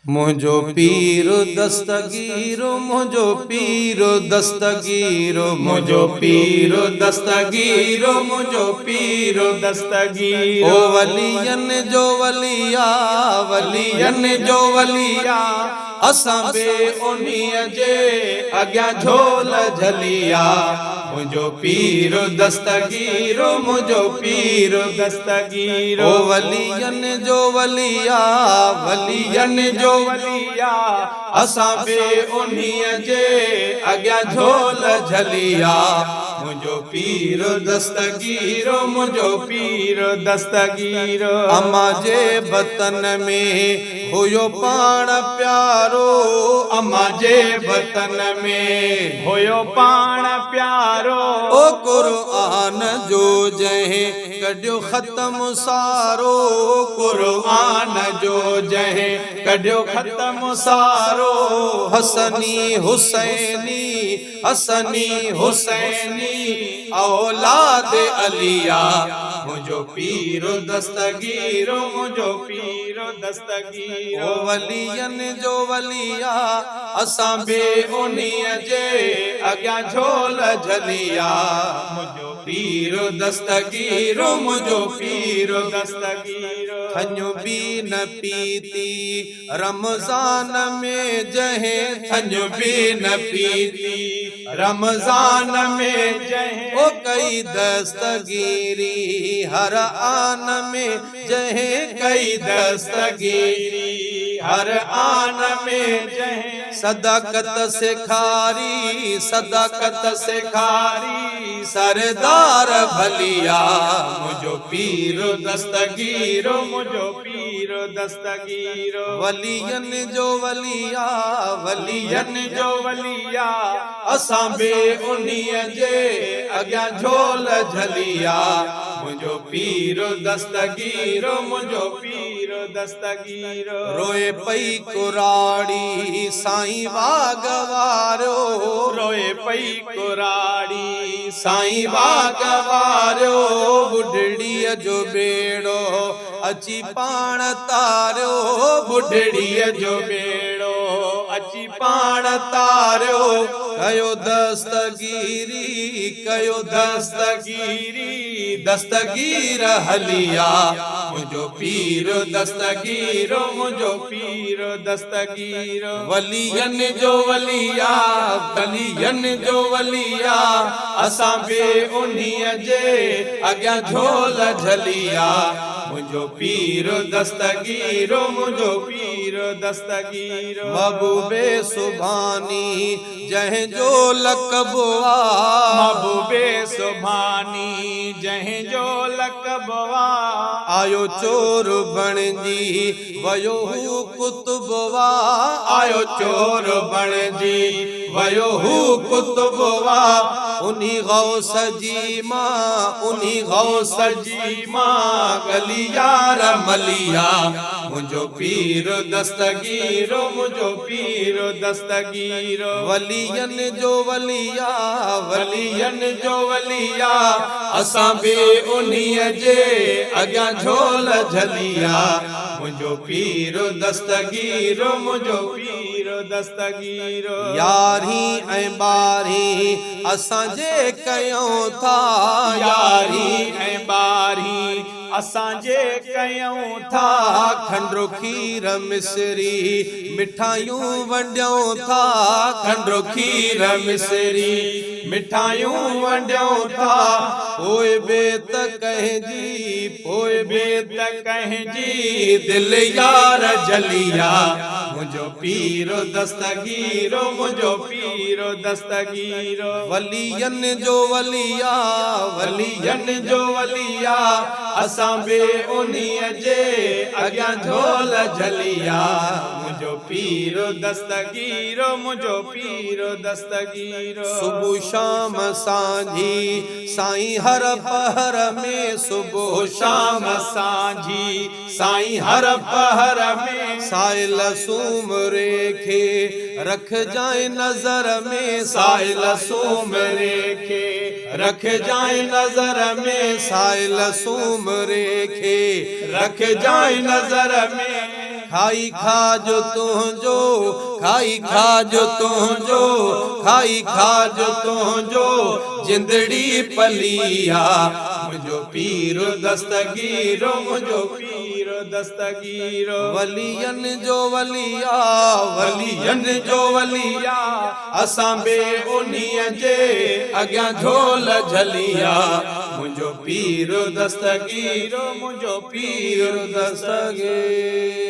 मुझो पीर दस्तगीर, मुझो पीर दस्तगीर, मुझो पीर दस्तगीर, मुझो पीर दस्तगीर। ओ वलियन जो वलिया, वलियन जो वलिया, असां बे उन्हीअ जे अॻियां झोल झलिया। मुझो पीर दस्तगीर, मुझो पीर दस्तगीर। ओ वलियन जो वलिया, वलियन जो वलिया, असां बे उन्हीअ जे अॻियां झोल झलिया। मुझो पीर दस्तगीर, मुझो पीर दस्तगीर। अम्मा जे बतन में हुयो पाण प्यारो, अम्मा जे बतन में हुयो पाण प्यारो। ओ क़ुरान जो जंहिं कढियो ख़त्म सारो, क़ुरान जो जंहिं कढियो ख़त्म सारो। हसनी हुसैनी, हसनी हुसैनी, औलाद अलिया। मुझो पीर दस्तगीर, मुझो पीर दस्तगीर। ओ वलियन जो वलिया, असां बे उन्हीअ जे अॻियां झोल झलिया। मुझो पीर दस्तगीर, मुझो पीर दस्तगीर। थञ बि न पीती रमज़ान में जंहिं, थञ बि न पीती रमज़ान में जंहिं। ओ कई दस्तगीरी हर आन में जंहिं, कई दस्तगीरी हर आन में जंहिं। सदाकत सेखारी, सदाकत सेखारी सरदार भलिया। मुझो पीर दस्तगीर, मुझो पीर दस्तगीर। वलियन जो वलिया, वलियन जो वलिया, असां बे उन्हीअ जे अॻियां झोल झलिया। मुझो पीर दस्तगीर, मुझो पीर दस्तगीर। रोए पई कुराड़ी साईं वागवारो, रोए पई कुराड़ी साईं वागवारो। बुढ़ड़ीअ जो बेड़ो अची पाण तारियो, बुढ़ड़ीअ जो बेड़ो अची पाण तारियो। कयो दस्तगीरी, कयो दस्तगीरी, दस्तगीर हलिया। मुझो पीर दस्तगीर, मुझो पीर दस्तगीर। वलियन जो वलिया, वलियन जो वलिया, असां बे उन्हीअ जे अॻियां झोल झलिया। मुझो पीर दस्तगीर, मुझो पीर दस्तगीर। महबूबे सुभानी जंहिं जो लक़ब आ, महबूबे सुभानी जंहिं जो लक़ब आ। आयो चोर बणजी वयो हू कुतुब वा, आयो चोर बणजी वयो हू कुतुब वा। उन्ही गौस जी मां, उन्ही गौस जी मां गलियार मलिया। मुझो पीर दस्तगीर, मुझो पीर दस्तगीर। वलियन जो वलिया, वलियन जो वलिया, असां बे उन्हीअ जे अॻियां झोल झलिया। मुझो पीर दस्तगीर, मुझो पीर दस्तगीर। यारी ऐं ॿारी असां जे कयूं था, यारी ऐं ॿारी असां जे कयूं था। खंडु खीर मिसरी मिठाइयूं वंडियूं था, खंडु खीर मिसरी मिठाइयूं वंडियूं था। पोइ बेत कंहिंजी, पोइ बेत कंहिंजी दिल यार जलिया। मुझो पीर दस्तगीर, मुझो पीर दस्तगीर। वलियन जो वलिया, वलियन जो वलिया, असां बे उन्हीअ जे अॻियां झोल झलिया। मुझो पीर दस्तगीर, मुझो पीर दस्तगीर। सुबुह शाम सांझी साईं हर पहर में, सुबुह शाम सांझी साईं हर पहर में। साहिल सूमरे खे रख जाए नज़र में, साहिल सूमरे खे रख जाए नज़र में, साहिल सूमरे खे रख जाए नज़र में। खाई खाजो तुंहिंजो खाई खाजो तुंहिंजो खाई खाजो तुंहिंजो जिंदड़ी पलिया मुझो पीर दस्तगीरो मुझो पीर दस्तगीरो वलियन जो वलिया वलियन जो वलिया असां बे उन्हीअ जे अॻियां झोल झलिया मुझो पीर दस्तगीरो मुझो पीर दस्तगीर